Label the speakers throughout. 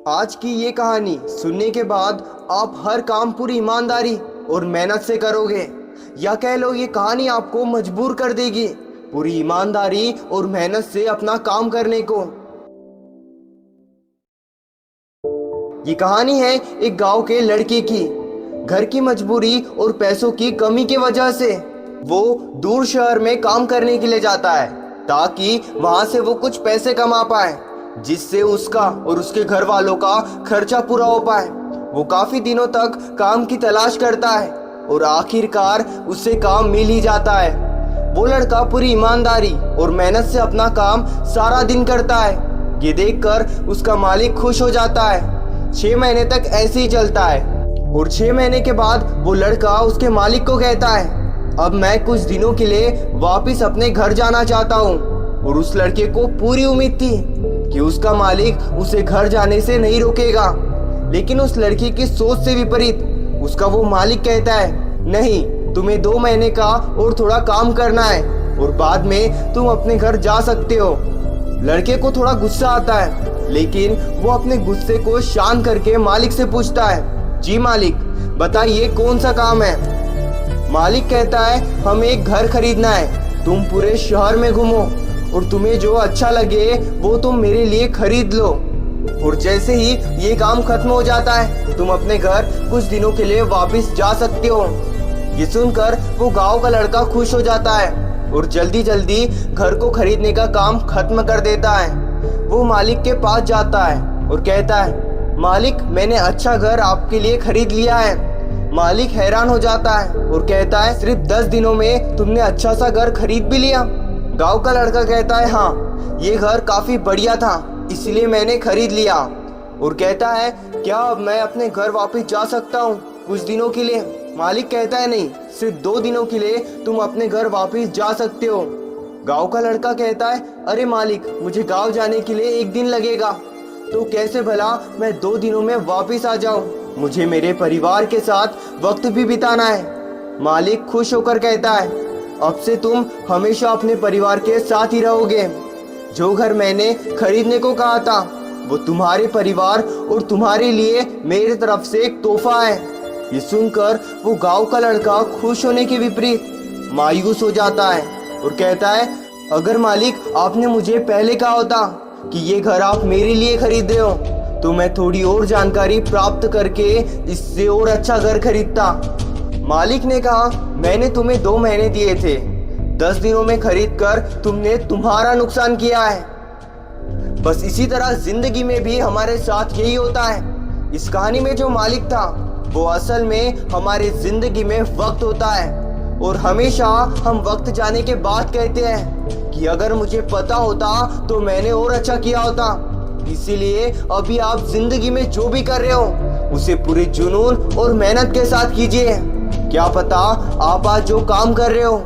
Speaker 1: आज की ये कहानी सुनने के बाद आप हर काम पूरी ईमानदारी और मेहनत से करोगे, या कह लो ये कहानी आपको मजबूर कर देगी पूरी ईमानदारी और मेहनत से अपना काम करने को। ये कहानी है एक गांव के लड़के की। घर की मजबूरी और पैसों की कमी की वजह से वो दूर शहर में काम करने के लिए जाता है ताकि वहां से वो कुछ पैसे कमा पाए, जिससे उसका और उसके घर वालों का खर्चा पूरा हो पाए। वो काफी दिनों तक काम की तलाश करता है और आखिरकार उससे काम मिल ही जाता है। वो लड़का पूरी ईमानदारी और मेहनत से अपना काम सारा दिन करता है। ये देखकर उसका मालिक खुश हो जाता है। 6 महीने तक ऐसे ही चलता है और 6 महीने के बाद वो लड़का उसके मालिक को कहता है, अब मैं कुछ दिनों के लिए वापस अपने घर जाना चाहता हूँ। और उस लड़के को पूरी उम्मीद थी कि उसका मालिक उसे घर जाने से नहीं रोकेगा, लेकिन उस लड़की की सोच से विपरीत उसका वो मालिक कहता है, नहीं, तुम्हें 2 महीने का और थोड़ा काम करना है और बाद में तुम अपने घर जा सकते हो। लड़के को थोड़ा गुस्सा आता है, लेकिन वो अपने गुस्से को शांत करके मालिक से पूछता है, जी मालिक, बताइए कौन सा काम है। मालिक कहता है, हमें एक घर खरीदना है, तुम पूरे शहर में घूमो और तुम्हें जो अच्छा लगे वो तुम मेरे लिए खरीद लो, और जैसे ही ये काम खत्म हो जाता है तुम अपने घर कुछ दिनों के लिए वापस जा सकते हो। ये सुनकर वो गांव का लड़का खुश हो जाता है और जल्दी जल्दी घर को खरीदने का काम खत्म कर देता है। वो मालिक के पास जाता है और कहता है, मालिक, मैंने अच्छा घर आपके लिए खरीद लिया है। मालिक हैरान हो जाता है और कहता है, सिर्फ 10 दिनों में तुमने अच्छा सा घर खरीद भी लिया। गांव का लड़का कहता है, हाँ, ये घर काफी बढ़िया था, इसलिए मैंने खरीद लिया। और कहता है, क्या अब मैं अपने घर वापस जा सकता हूँ कुछ दिनों के लिए। मालिक कहता है, नहीं, सिर्फ 2 दिनों के लिए तुम अपने घर वापस जा सकते हो। गांव का लड़का कहता है, अरे मालिक, मुझे गांव जाने के लिए 1 दिन लगेगा, तो कैसे भला मैं 2 दिनों में वापस आ जाऊं। मुझे मेरे परिवार के साथ वक्त भी बिताना है। मालिक खुश होकर कहता है, अब से तुम हमेशा अपने परिवार के साथ ही रहोगे। जो घर मैंने खरीदने को कहा था वो तुम्हारे परिवार और तुम्हारे लिए मेरी तरफ से एक तोहफा है। ये सुनकर वो गांव का लड़का खुश होने के विपरीत मायूस हो जाता है और कहता है, अगर मालिक आपने मुझे पहले कहा होता कि ये घर आप मेरे लिए खरीद रहे हो तो मैं थोड़ी और जानकारी प्राप्त करके इससे और अच्छा घर खरीदता। मालिक ने कहा, मैंने तुम्हें 2 महीने दिए थे, 10 दिनों में खरीद कर तुमने तुम्हारा नुकसान किया है। बस इसी तरह जिंदगी में भी हमारे साथ यही होता है। इस कहानी में जो मालिक था वो असल में हमारे जिंदगी में वक्त होता है, और हमेशा हम वक्त जाने के बाद कहते हैं कि अगर मुझे पता होता तो मैंने और अच्छा किया होता। इसीलिए अभी आप जिंदगी में जो भी कर रहे हो उसे पूरे जुनून और मेहनत के साथ कीजिए। क्या पता आप आज जो काम कर रहे हो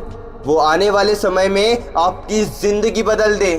Speaker 1: वो आने वाले समय में आपकी जिंदगी बदल दे।